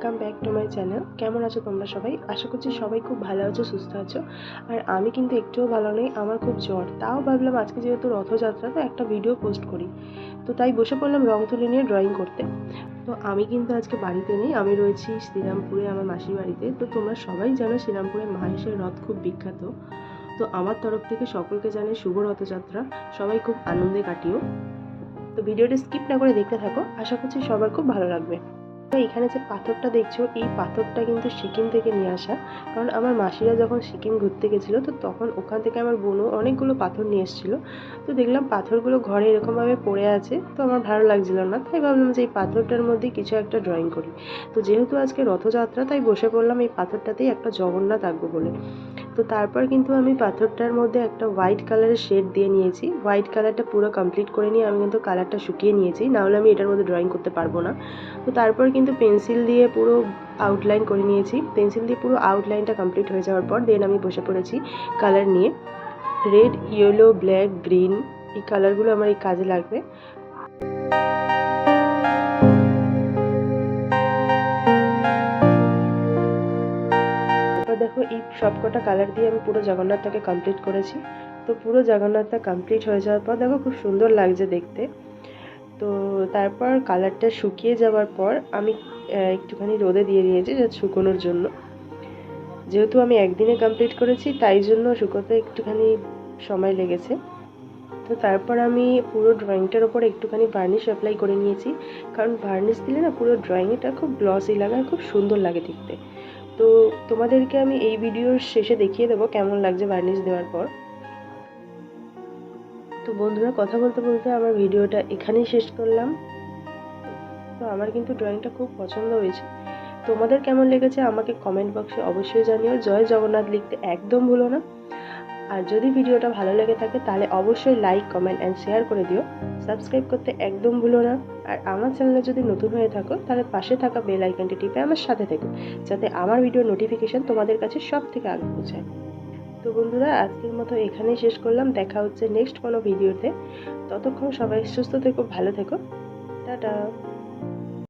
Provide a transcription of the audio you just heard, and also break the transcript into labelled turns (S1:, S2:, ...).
S1: Welcome back to my channel. কেমন আছো তোমরা সবাই? আশা করছি সবাই খুব ভালো আছো, সুস্থ আছো। আর আমি কিন্তু একটুও ভালো নেই, আমার খুব জ্বর। তাও ভাবলাম আজকে যেহেতু রথযাত্রা, তো একটা ভিডিও পোস্ট করি। তো তাই বসে পড়লাম রং তুলি নিয়ে ড্রয়িং করতে। তো আমি কিন্তু আজকে বাড়িতে নেই, আমি রয়েছি শ্রীরামপুরে আমার মাসির বাড়িতে। তো তোমরা সবাই জানো শ্রীরামপুরে মাহেশের রথ খুব বিখ্যাত। তো আমার তরফ থেকে সকলকে জানাই শুভ রথযাত্রা, সবাই খুব আনন্দে কাটিও। তো ভিডিওটা স্কিপ না করে দেখতে থাকো, আশা করছি সবার খুব ভালো লাগবে। এখানে যে পাথরটা দেখছো, এই পাথরটা কিন্তু সিকিম থেকে নিয়ে আসা। কারণ আমার মাসিরা যখন সিকিম ঘুরতে গেছিলো, তো তখন ওখান থেকে আমার বোনও অনেকগুলো পাথর নিয়ে এসেছিলো। তো দেখলাম পাথরগুলো ঘরে এরকমভাবে পড়ে আছে, তো আমার ভালো লাগছিল না, তাই ভাবলাম যে এই পাথরটার মধ্যে কিছু একটা ড্রয়িং করি। তো যেহেতু আজকে রথযাত্রা, তাই বসে পড়লাম এই পাথরটাতেই একটা জগন্নাথ আঁকবো বলে। তো তারপর কিন্তু আমি পাথরটার মধ্যে একটা হোয়াইট কালারের শেড দিয়ে নিয়েছি। হোয়াইট কালারটা পুরো কমপ্লিট করে নিয়ে আমি কিন্তু কালারটা শুকিয়ে নিয়েছি, নাহলে আমি এটার মধ্যে ড্রয়িং করতে পারবো না। তো তারপর কিন্তু পেন্সিল দিয়ে পুরো আউটলাইন করে নিয়েছি। পেন্সিল দিয়ে পুরো আউটলাইনটা কমপ্লিট হয়ে যাওয়ার পর দেন আমি বসে পড়েছি কালার নিয়ে। রেড, ইয়েলো, ব্ল্যাক, গ্রিন, এই কালারগুলো আমার এই কাজে লাগবে। দেখো এই সবকটা কালার দিয়ে আমি পুরো জগন্নাথটাকে কমপ্লিট করেছি। তো পুরো জগন্নাথটা কমপ্লিট হয়ে যাওয়ার পর দেখো খুব সুন্দর লাগছে দেখতে। তো তারপর কালারটা শুকিয়ে যাওয়ার পর আমি একটুখানি রোদে দিয়ে দিয়েছি যাতে শুকোনোর জন্য। যেহেতু আমি একদিনে কমপ্লিট করেছি, তাই জন্য শুকোতে একটুখানি সময় লেগেছে। তো তারপর আমি পুরো ড্রয়িংটার ওপর একটুখানি ভার্নিশ অ্যাপ্লাই করে নিয়েছি। কারণ ভার্নিশ দিলে না পুরো ড্রয়িংটা খুব গ্লসি লাগে আর খুব সুন্দর লাগে দেখতে। তো তোমাদেরকে আমি এই ভিডিওর শেষে দেখিয়ে দেবো কেমন লাগছে ভার্নিশ দেওয়ার পর। তো বন্ধুরা, কথা বলতে বলতে আমার ভিডিওটা এখানেই শেষ করলাম। তো আমার কিন্তু ড্রয়িংটা খুব পছন্দ হয়েছে। তোমাদের কেমন লেগেছে আমাকে কমেন্ট বক্সে অবশ্যই জানিও। জয় জগন্নাথ লিখতে একদম ভুলো না। আর যদি ভিডিওটা ভালো লেগে থাকে তাহলে অবশ্যই লাইক, কমেন্ট অ্যান্ড শেয়ার করে দিও। সাবস্ক্রাইব করতে একদম ভুলো না। আর আমার চ্যানেলে যদি নতুন হয়ে থাকো তাহলে পাশে থাকা বেল আইকনটি টিপে আমার সাথে থেকো, যাতে আমার ভিডিও নোটিফিকেশন তোমাদের কাছে সব থেকে আগে পৌঁছায়। তো বন্ধুরা, আজকের মতো এখানেই শেষ করলাম। দেখা হচ্ছে নেক্সট কোনো ভিডিওতে। ততক্ষণ সবাই সুস্থ থেকো, ভালো থেকো। টাটা।